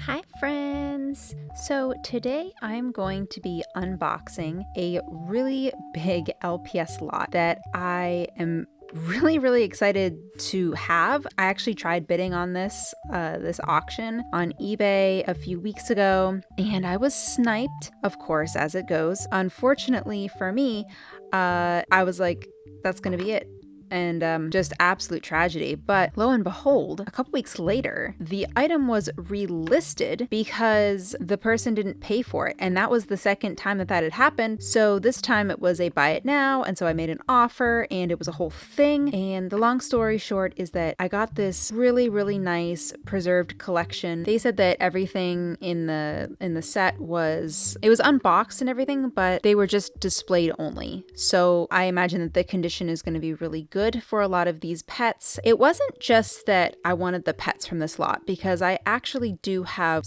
Hi friends! So today I'm going to be unboxing a really big LPS lot that I am really excited to have. I actually tried bidding on this auction on eBay a few weeks ago and I was sniped, of course, as it goes. Unfortunately for me, I was like, that's gonna be it. And just absolute tragedy. But lo and behold, a couple weeks later, the item was relisted because the person didn't pay for it. And that was the second time that had happened. So this time it was a buy it now. And so I made an offer and it was a whole thing. And the long story short is that I got this really nice preserved collection. They said that everything in the set it was unboxed and everything, but they were just displayed only. So I imagine that the condition is going to be really good for a lot of these pets. It wasn't just that I wanted the pets from this lot, because I actually have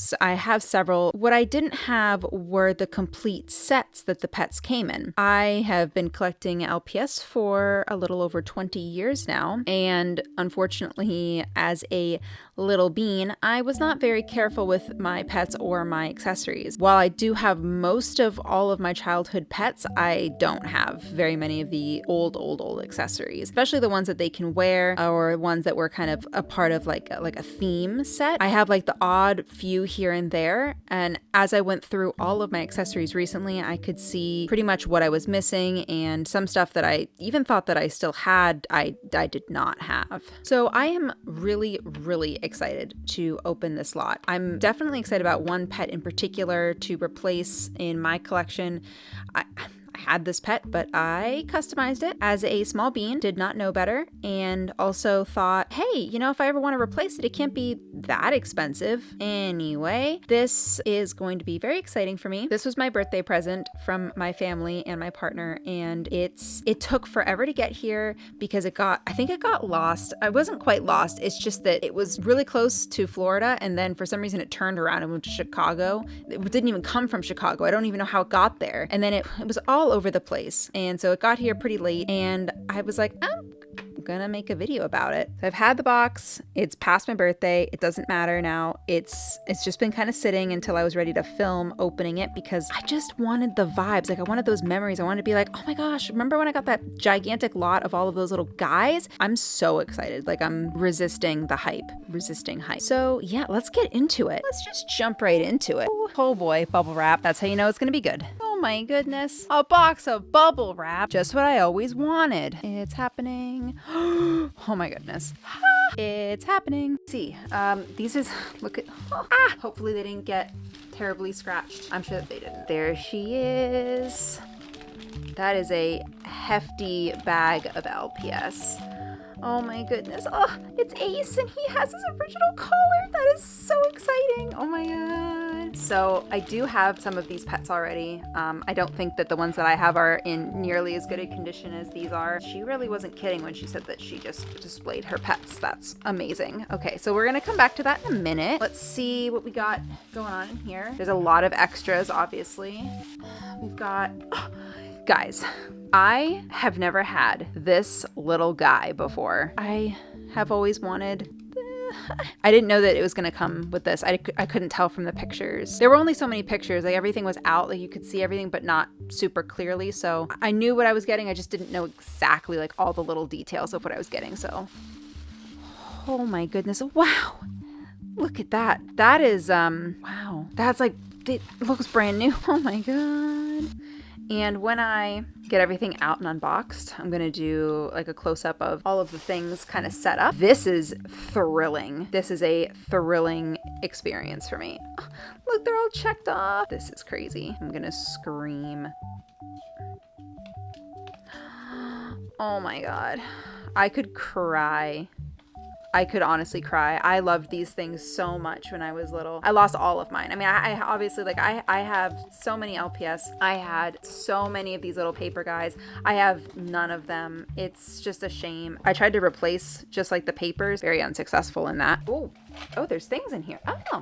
several. What I didn't have were the complete sets that the pets came in. I have been collecting LPS for a little over 20 years now, and unfortunately, as a little bean, I was not very careful with my pets or my accessories. While I do have most of all of my childhood pets, I don't have very many of the old accessories, especially the ones that they can wear or ones that were kind of a part of like a theme set. I have like the odd few here and there, and as I went through all of my accessories recently, I could see pretty much what I was missing, and some stuff that I even thought that I still had, I did not have. So I am really excited to open this lot. I'm definitely excited about one pet in particular to replace in my collection. I had this pet, but I customized it as a small bean, did not know better, and also thought, hey, you know, if I ever want to replace it, it can't be that expensive. Anyway, this is going to be very exciting for me. This was my birthday present from my family and my partner, and it took forever to get here because I think it got lost. I wasn't quite lost. It's just that it was really close to Florida, and then for some reason it turned around and went to Chicago. It didn't even come from Chicago. I don't even know how it got there. And then it was all over the place. And so it got here pretty late, and I was like, I'm gonna make a video about it. So I've had the box. It's past my birthday. It doesn't matter now. It's just been kind of sitting until I was ready to film opening it, because I just wanted the vibes. Like, I wanted those memories. I wanted to be like, oh my gosh, remember when I got that gigantic lot of all of those little guys? I'm so excited. Like, I'm resisting hype. So yeah, let's get into it. Let's just jump right into it. Oh boy, bubble wrap. That's how you know it's gonna be good. Oh my goodness. A box of bubble wrap. Just what I always wanted. It's happening. Oh my goodness. It's happening. Let's see, these is, look at, hopefully they didn't get terribly scratched. I'm sure that they didn't. There she is. That is a hefty bag of LPS. Oh my goodness. Oh, it's Ace and he has his original collar. That is so exciting. Oh my god. So I do have some of these pets already. I don't think that the ones that I have are in nearly as good a condition as these are. She really wasn't kidding when she said that she just displayed her pets. That's amazing. Okay, so we're gonna come back to that in a minute. Let's see what we got going on in here. There's a lot of extras, obviously. We've got, guys, I have never had this little guy before. I have always wanted, I didn't know that it was going to come with this. I couldn't tell from the pictures. There were only so many pictures. Like, everything was out. Like, you could see everything, but not super clearly. So I knew what I was getting. I just didn't know exactly like all the little details of what I was getting. So, oh my goodness. Wow. Look at that. That is, wow. That's like, it looks brand new. Oh my God. And when I get everything out and unboxed, I'm gonna do like a close-up of all of the things kind of set up. This is thrilling. This is a thrilling experience for me. Look, they're all checked off. This is crazy. I'm gonna scream. Oh my God. I could cry. I could honestly cry. I loved these things so much when I was little. I lost all of mine. I mean, I obviously, like, I have so many LPS. I had so many of these little paper guys. I have none of them. It's just a shame. I tried to replace just like the papers. Very unsuccessful in that. Oh, there's things in here. Oh,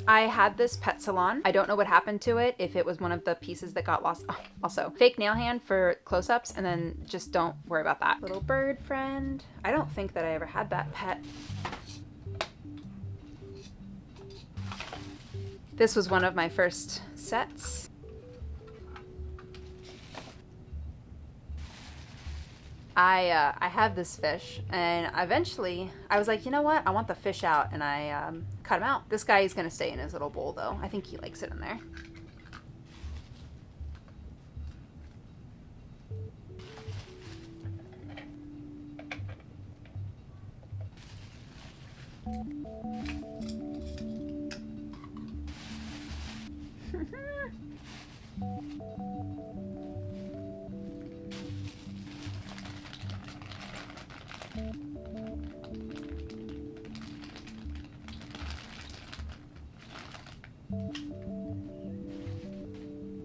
I had this pet salon. I don't know what happened to it, if it was one of the pieces that got lost. Oh, also, fake nail hand for close-ups, and then just don't worry about that. Little bird friend. I don't think that I ever had that pet. This was one of my first sets. I have this fish, and eventually I was like, you know what? I want the fish out, and I cut him out. This guy is gonna stay in his little bowl though. I think he likes it in there.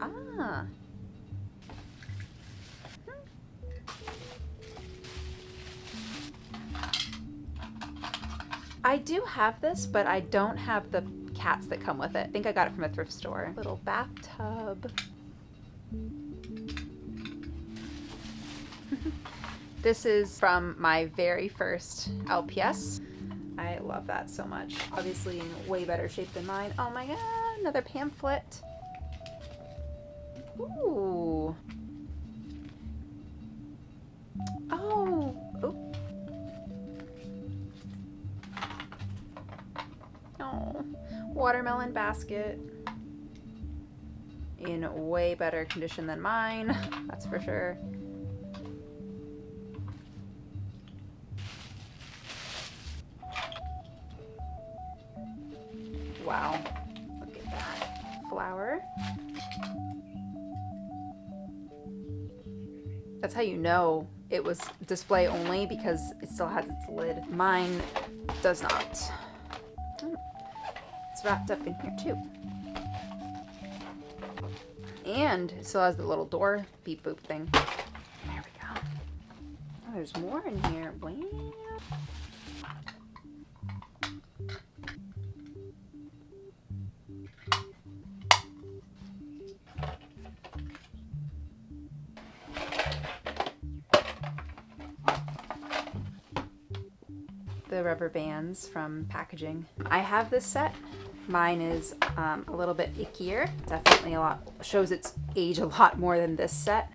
Ah. I do have this, but I don't have the cats that come with it. I think I got it from a thrift store. Little bathtub. This is from my very first LPS. I love that so much. Obviously in way better shape than mine. Oh my god, another pamphlet. Ooh. Oh. Oh. Oh. Watermelon basket. In way better condition than mine. That's for sure. Wow. Look at that. Flower. That's how you know it was display only, because it still has its lid. Mine does not. It's wrapped up in here too. And it still has the little door beep boop thing. There we go. Oh, there's more in here. Blam. The rubber bands from packaging. I have this set. Mine is a little bit ickier. Definitely a lot, shows its age a lot more than this set.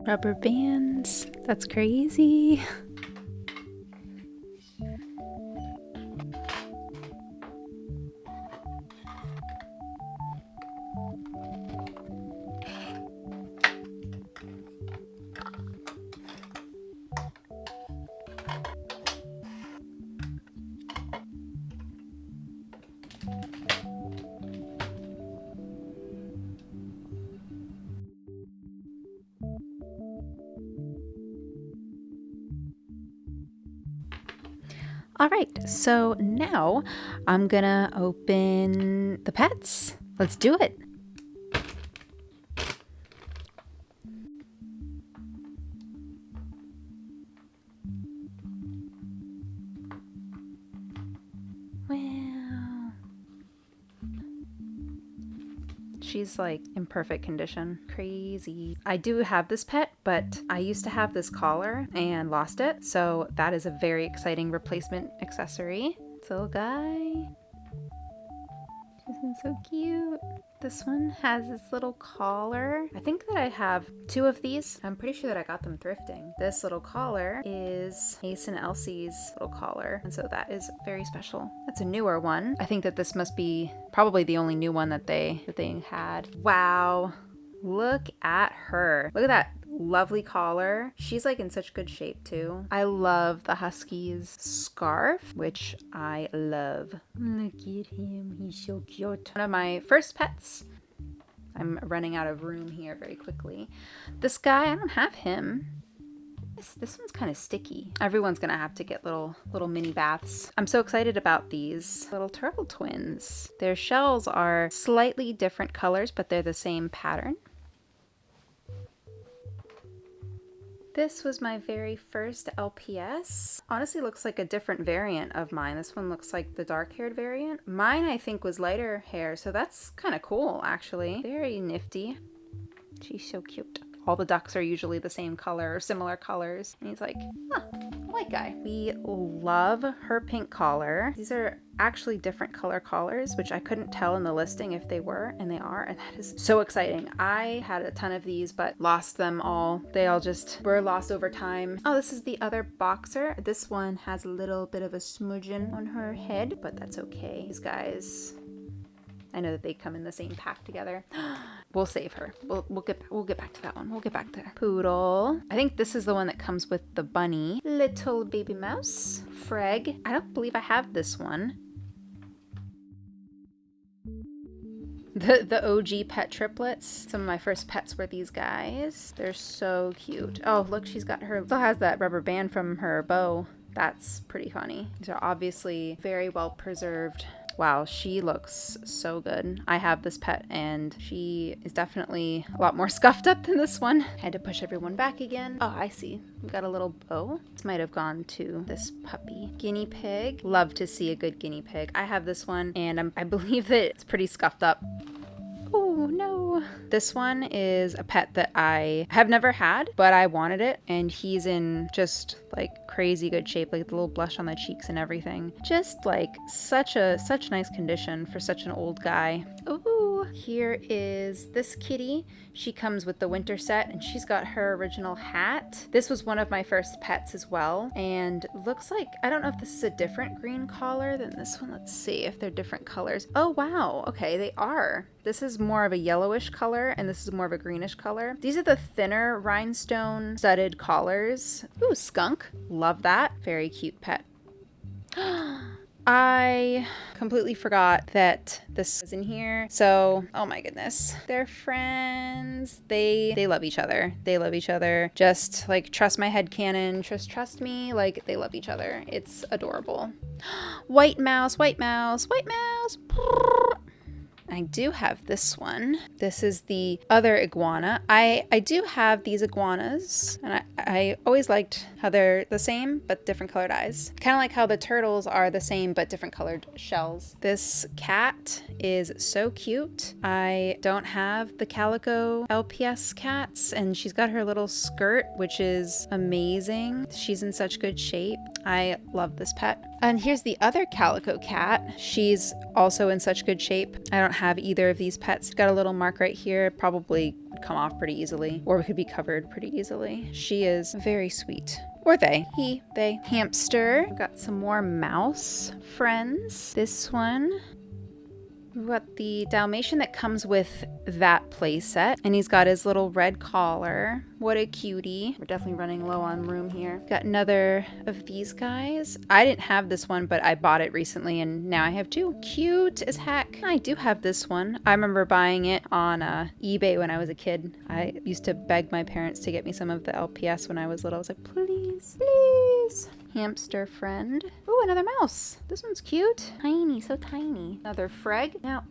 Rubber bands. That's crazy. All right, so now I'm gonna open the pets. Let's do it. Wow. She's like in perfect condition. Crazy. I do have this pet, but I used to have this collar and lost it. So that is a very exciting replacement accessory. This little guy. Isn't so cute. This one has this little collar. I think that I have 2 of these. I'm pretty sure that I got them thrifting. This little collar is Ace and Elsie's little collar, and so that is very special. That's a newer one. I think that this must be probably the only new one that they had. Wow, look at her. Look at that lovely collar. She's like in such good shape too. I love the Husky's scarf, which I love. Look at him, he's so cute. One of my first pets. I'm running out of room here very quickly. This guy, I don't have him. This one's kind of sticky. Everyone's gonna have to get little mini baths. I'm so excited about these little turtle twins. Their shells are slightly different colors, but they're the same pattern. This was my very first LPS. Honestly looks like a different variant of mine. This one looks like the dark-haired variant. Mine, I think, was lighter hair, so that's kind of cool, actually. Very nifty. She's so cute. All the ducks are usually the same color or similar colors. And he's like, huh, white guy. We love her pink collar. These are actually different color collars, which I couldn't tell in the listing if they were, and they are, and that is so exciting. I had a ton of these, but lost them all. They all just were lost over time. Oh, this is the other boxer. This one has a little bit of a smudging on her head, but that's okay. These guys, I know that they come in the same pack together. We'll save her. We'll get back to that one. We'll get back to Poodle. I think this is the one that comes with the bunny. Little baby mouse. Freg. I don't believe I have this one. The OG pet triplets. Some of my first pets were these guys. They're so cute. Oh, look, she's got her, still has that rubber band from her bow. That's pretty funny. These are obviously very well preserved. Wow, she looks so good. I have this pet and she is definitely a lot more scuffed up than this one. Had to push everyone back again. Oh, I see. We got a little bow. This might have gone to this puppy. Guinea pig. Love to see a good guinea pig. I have this one and I believe that it's pretty scuffed up. Oh no. This one is a pet that I have never had, but I wanted it, and he's in just like crazy good shape, like the little blush on the cheeks and everything. Just like such nice condition for such an old guy. Ooh, here is this kitty. She comes with the winter set and she's got her original hat. This was one of my first pets as well, and looks like, I don't know if this is a different green collar than this one. Let's see if they're different colors. Oh wow, okay, they are. This is more of a yellowish color and this is more of a greenish color. These are the thinner rhinestone studded collars. Ooh, skunk. Love that. Very cute pet. I completely forgot that this is in here. So, oh my goodness. They're friends. They love each other. They love each other. Just like trust my headcanon. Trust me. Like they love each other. It's adorable. White mouse, white mouse, white mouse. I do have this one. This is the other iguana. I do have these iguanas, and I always liked how they're the same but different colored eyes. Kind of like how the turtles are the same but different colored shells. This cat is so cute. I don't have the calico LPS cats, and she's got her little skirt, which is amazing. She's in such good shape. I love this pet. And here's the other calico cat. She's also in such good shape. I don't have either of these pets. Got a little mark right here. Probably would come off pretty easily, or could be covered pretty easily. She is very sweet. Or they. He, they. Hamster. We've got some more mouse friends. This one. We've got the Dalmatian that comes with that playset, and he's got his little red collar. What a cutie. We're definitely running low on room here. Got another of these guys. I didn't have this one, but I bought it recently, and now I have two. Cute as heck. I do have this one. I remember buying it on eBay when I was a kid. I used to beg my parents to get me some of the LPS when I was little. I was like, please, please. Hamster friend. Oh, another mouse. This one's cute. Tiny, so tiny. Another Freg. Now,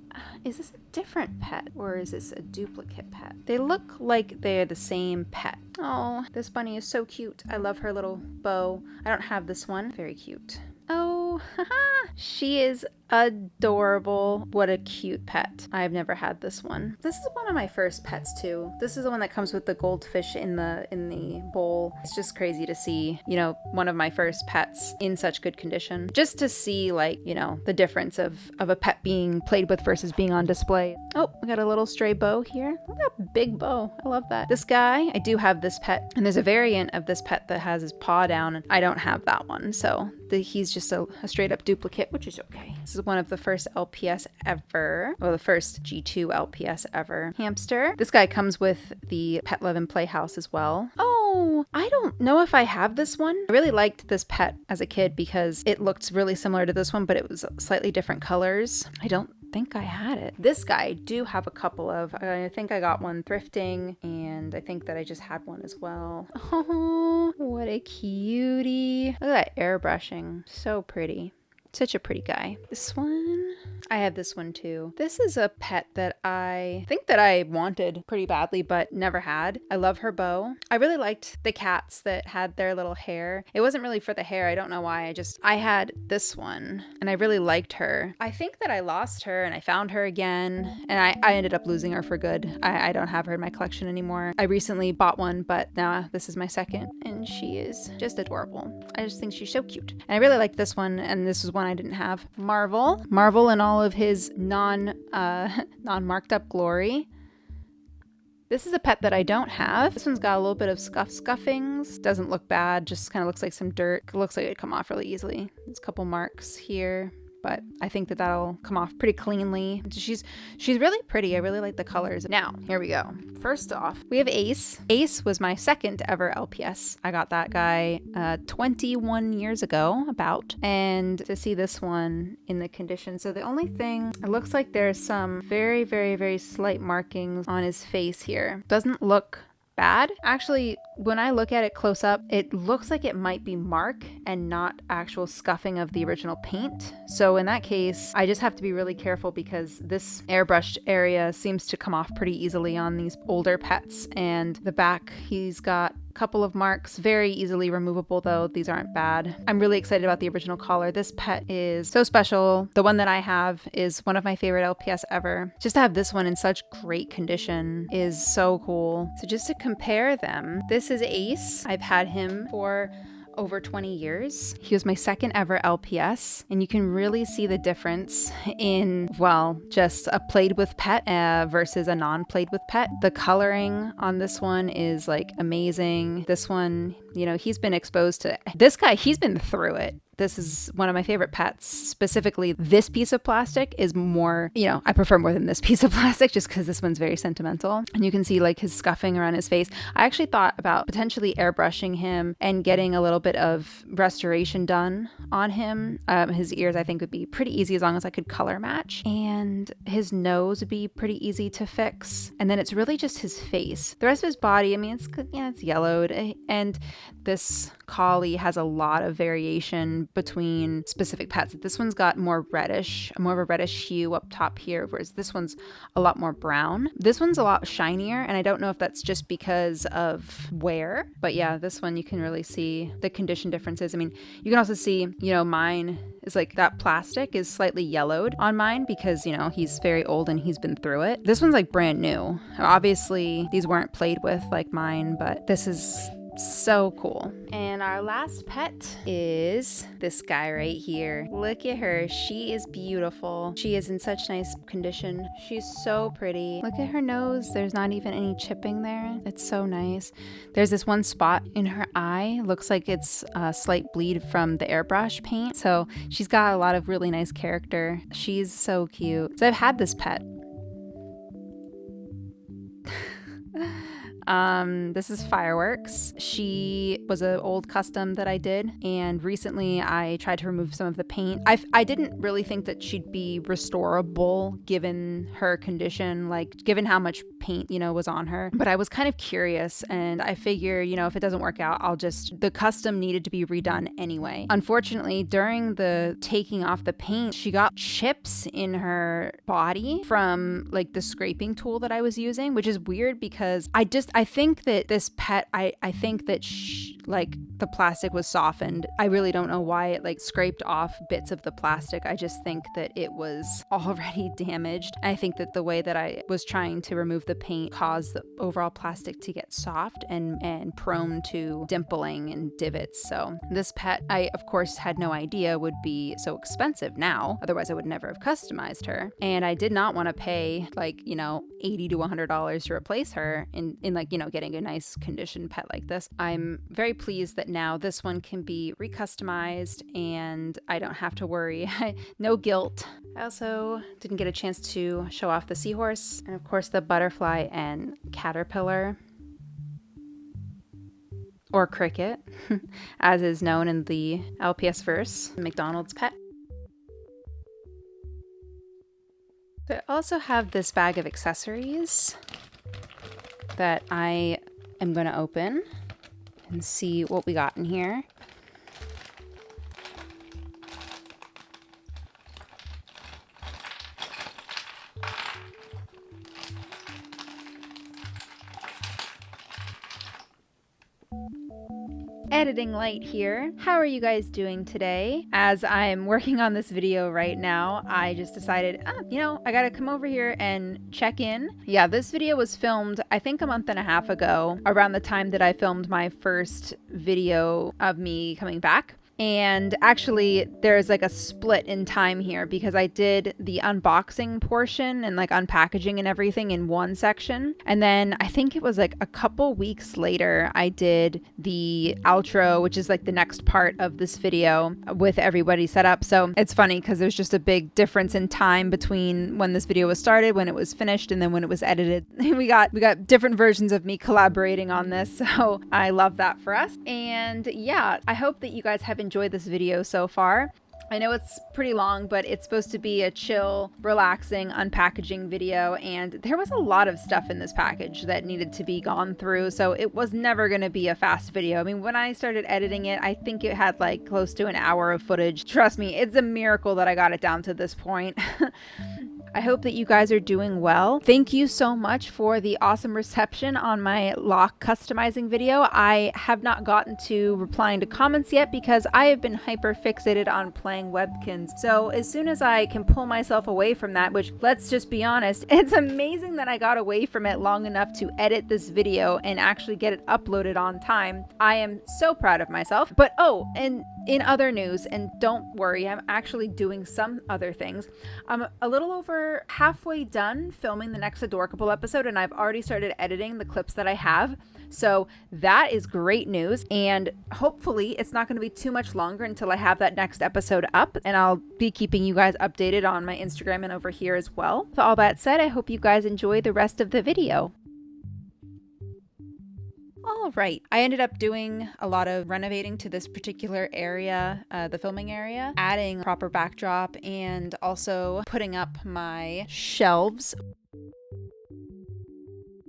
is this a different pet or is this a duplicate pet? They look like they're the same pet. Oh, this bunny is so cute. I love her little bow. I don't have this one. Very cute. Oh, haha. She is adorable. What a cute pet. I've never had this one. This is one of my first pets too. This is the one that comes with the goldfish in the bowl. It's just crazy to see, you know, one of my first pets in such good condition. Just to see, like, you know, the difference of a pet being played with versus being on display. Oh, we got a little stray bow here. Look at that big bow. I love that. This guy, I do have this pet, and there's a variant of this pet that has his paw down, and I don't have that one, so he's just a straight up duplicate, which is okay. This is one of the first LPS ever, or the first G2 LPS ever. Hamster. This guy comes with the Pet Love and Playhouse as well. Oh, I don't know if I have this one. I really liked this pet as a kid because it looked really similar to this one, but it was slightly different colors. I don't think I had it. This guy I do have a couple of. I think I got one thrifting, and I think that I just had one as well. Oh, what a cutie. Look at that airbrushing. So pretty. Such a pretty guy. This one, I have this one too. This is a pet that I think that I wanted pretty badly, but never had. I love her bow. I really liked the cats that had their little hair. It wasn't really for the hair. I don't know why. I had this one and I really liked her. I think that I lost her and I found her again, and I ended up losing her for good. I don't have her in my collection anymore. I recently bought one, but now this is my second and she is just adorable. I just think she's so cute. And I really like this one, and this is one I didn't have. Marvel in all of his non-marked up glory. This is a pet that I don't have. This one's got a little bit of scuffings. Doesn't look bad, just kind of looks like some dirt. It looks like it'd come off really easily. There's a couple marks here, but I think that that'll come off pretty cleanly. She's really pretty. I really like the colors. Now, here we go. First off, we have Ace. Ace was my second ever LPS. I got that guy 21 years ago, about. And to see this one in the condition. So the only thing, it looks like there's some very, very, very slight markings on his face here. Doesn't look bad. Actually, when I look at it close up, it looks like it might be mark and not actual scuffing of the original paint. So in that case, I just have to be really careful because this airbrushed area seems to come off pretty easily on these older pets. And the back, he's got a couple of marks, very easily removable though. These aren't bad. I'm really excited about the original collar. This pet is so special. The one that I have is one of my favorite LPS ever. Just to have this one in such great condition is so cool. So just to compare them, this is Ace. I've had him for over 20 years. He was my second ever LPS, and you can really see the difference in, well, just a played with pet versus a non-played with pet. The coloring on this one is like amazing. This one, you know, he's been exposed to this guy. He's been through it. This is one of my favorite pets. Specifically, this piece of plastic is more, you know, I prefer more than this piece of plastic just because this one's very sentimental. And you can see like his scuffing around his face. I actually thought about potentially airbrushing him and getting a little bit of restoration done on him. His ears, I think, would be pretty easy as long as I could color match. And his nose would be pretty easy to fix. And then it's really just his face. The rest of his body, I mean, it's yellowed. And this collie has a lot of variation between specific pets. This one's got more of a reddish hue up top here, whereas this one's a lot more brown. This one's a lot shinier, and I don't know if that's just because of wear, but yeah, this one you can really see the condition differences. I mean, you can also see, you know, mine is like that plastic is slightly yellowed on mine because, you know, he's very old and he's been through it. This one's like brand new. Obviously, these weren't played with like mine, but this is so cool. And our last pet is this guy right here. Look at her. She is beautiful. She is in such nice condition. She's so pretty. Look at her nose. There's not even any chipping there. It's so nice. There's this one spot in her eye. Looks like it's a slight bleed from the airbrush paint. So she's got a lot of really nice character. She's so cute. So I've had this pet. This is Fireworks. She was an old custom that I did, and recently I tried to remove some of the paint. I didn't really think that she'd be restorable given her condition, like given how much paint, you know, was on her. But I was kind of curious, and I figure, you know, if it doesn't work out, the custom needed to be redone anyway. Unfortunately, during the taking off the paint, she got chips in her body from like the scraping tool that I was using, which is weird because I think that this pet, I think that like the plastic was softened. I really don't know why it like scraped off bits of the plastic. I just think that it was already damaged. I think that the way that I was trying to remove the paint caused the overall plastic to get soft and prone to dimpling and divots. So this pet, I of course had no idea would be so expensive now. Otherwise I would never have customized her. And I did not want to pay like, you know, $80 to $100 to replace her in like, you know, getting a nice condition pet like this. I'm very pleased that now this one can be recustomized and I don't have to worry. No guilt. I also didn't get a chance to show off the seahorse and of course the butterfly and caterpillar, or cricket, as is known in the LPS verse, McDonald's pet. So I also have this bag of accessories that I am going to open and see what we got in here. Editing Light here. How are you guys doing today? As I'm working on this video right now, I just decided, I gotta come over here and check in. Yeah, this video was filmed, I think a month and a half ago, around the time that I filmed my first video of me coming back. And actually, there's like a split in time here because I did the unboxing portion and like unpackaging and everything in one section. And then I think it was like a couple weeks later, I did the outro, which is like the next part of this video with everybody set up. So it's funny because there's just a big difference in time between when this video was started, when it was finished, and then when it was edited. We got different versions of me collaborating on this. So I love that for us. And yeah, I hope that you guys have enjoyed this video so far. I know it's pretty long, but it's supposed to be a chill, relaxing, unpackaging video, and there was a lot of stuff in this package that needed to be gone through, so it was never going to be a fast video. I mean, when I started editing it, I think it had like close to an hour of footage. Trust me, it's a miracle that I got it down to this point. I hope that you guys are doing well. Thank you so much for the awesome reception on my lock customizing video. I have not gotten to replying to comments yet because I have been hyper fixated on playing Webkins. So as soon as I can pull myself away from that, which let's just be honest, it's amazing that I got away from it long enough to edit this video and actually get it uploaded on time. I am so proud of myself. But and in other news, and don't worry, I'm actually doing some other things. I'm a little over halfway done filming the next Adorkable episode, and I've already started editing the clips that I have. So that is great news, and hopefully it's not going to be too much longer until I have that next episode up, and I'll be keeping you guys updated on my Instagram and over here as well. With all that said, I hope you guys enjoy the rest of the video. All right, I ended up doing a lot of renovating to this particular area, the filming area, adding proper backdrop and also putting up my shelves.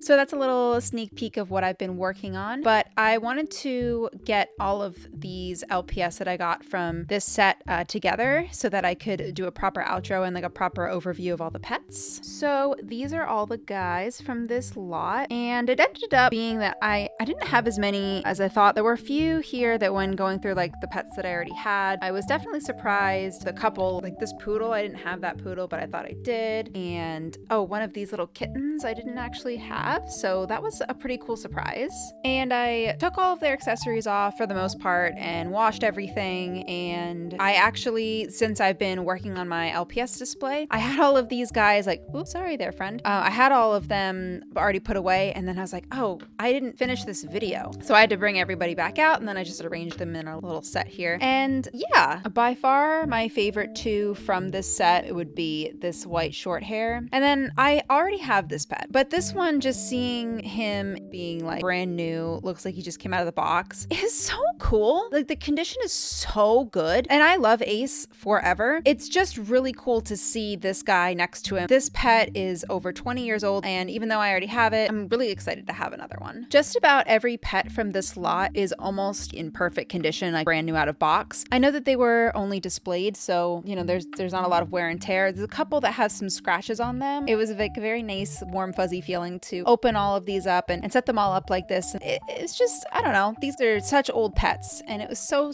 So that's a little sneak peek of what I've been working on, but I wanted to get all of these LPS that I got from this set together so that I could do a proper outro and like a proper overview of all the pets. So these are all the guys from this lot, and it ended up being that I didn't have as many as I thought. There were a few here that when going through like the pets that I already had, I was definitely surprised. The couple, like this poodle, I didn't have that poodle, but I thought I did. And one of these little kittens I didn't actually have. So that was a pretty cool surprise. And I took all of their accessories off for the most part and washed everything. And I actually, since I've been working on my LPS display, I had all of these guys like, oops, sorry there, friend. I had all of them already put away. And then I was like, I didn't finish this video. So I had to bring everybody back out, and then I just arranged them in a little set here. And yeah, by far my favorite two from this set, it would be this white short hair. And then I already have this pet, but this one, just seeing him being like brand new, looks like he just came out of the box, is so cool. Like the condition is so good, and I love Ace forever. It's just really cool to see this guy next to him. This pet is over 20 years old, and even though I already have it, I'm really excited to have another one. Just about every pet from this lot is almost in perfect condition, like brand new out of box. I know that they were only displayed, so there's not a lot of wear and tear. There's a couple that have some scratches on them. It was like a very nice, warm, fuzzy feeling to open all of these up and set them all up like this. It's just, I don't know, these are such old pets, and it was so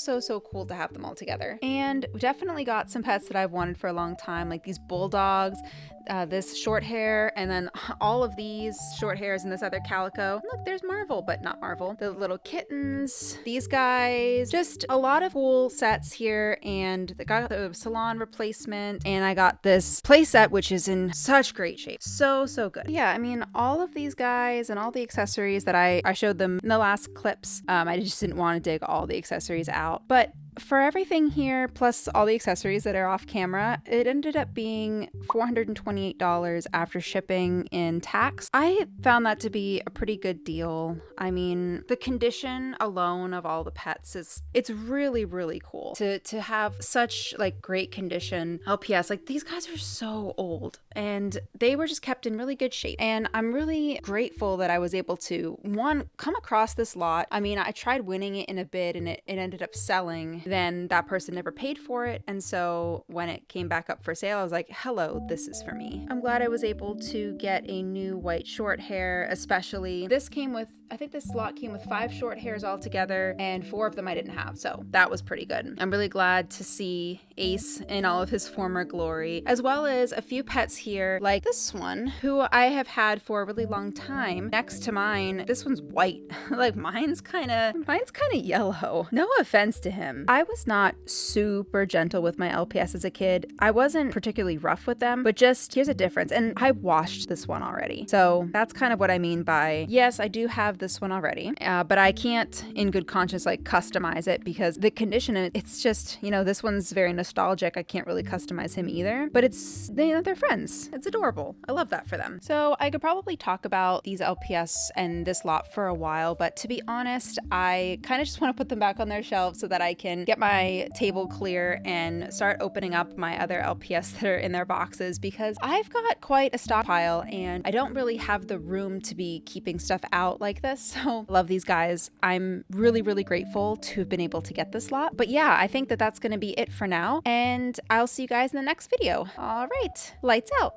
cool to have them all together. And we definitely got some pets that I've wanted for a long time, like these bulldogs, this short hair, and then all of these short hairs and this other calico. Look, there's Marvel, but not Marvel. The little kittens, these guys, just a lot of cool sets here. And I got the salon replacement, and I got this play set, which is in such great shape. So good. Yeah, I mean, all of these guys and all the accessories that I showed them in the last clips, I just didn't want to dig all the accessories out. But for everything here, plus all the accessories that are off camera, it ended up being $428 after shipping and tax. I found that to be a pretty good deal. I mean, the condition alone of all the pets it's really cool to have such like great condition LPS. Like these guys are so old, and they were just kept in really good shape. And I'm really grateful that I was able to, one, come across this lot. I mean, I tried winning it in a bid, and it ended up selling. Then that person never paid for it, and so when it came back up for sale, I was like, hello, this is for me. I'm glad I was able to get a new white short hair, especially. This came with I think this lot came with 5 short hairs altogether, and 4 of them I didn't have, so that was pretty good. I'm really glad to see Ace in all of his former glory, as well as a few pets here, like this one, who I have had for a really long time. Next to mine, this one's white. Like mine's kind of yellow. No offense to him. I was not super gentle with my LPS as a kid. I wasn't particularly rough with them, but just here's a difference. And I washed this one already. So that's kind of what I mean by, yes, I do have this one already, but I can't in good conscience like customize it because the condition, it's just, you know, this one's very nostalgic. I can't really customize him either, but it's, they're friends. It's adorable. I love that for them. So I could probably talk about these LPS and this lot for a while, but to be honest, I kind of just want to put them back on their shelves so that I can get my table clear and start opening up my other LPS that are in their boxes, because I've got quite a stockpile and I don't really have the room to be keeping stuff out like this. So I love these guys. I'm really, really grateful to have been able to get this lot. But yeah, I think that that's going to be it for now, and I'll see you guys in the next video. All right, lights out.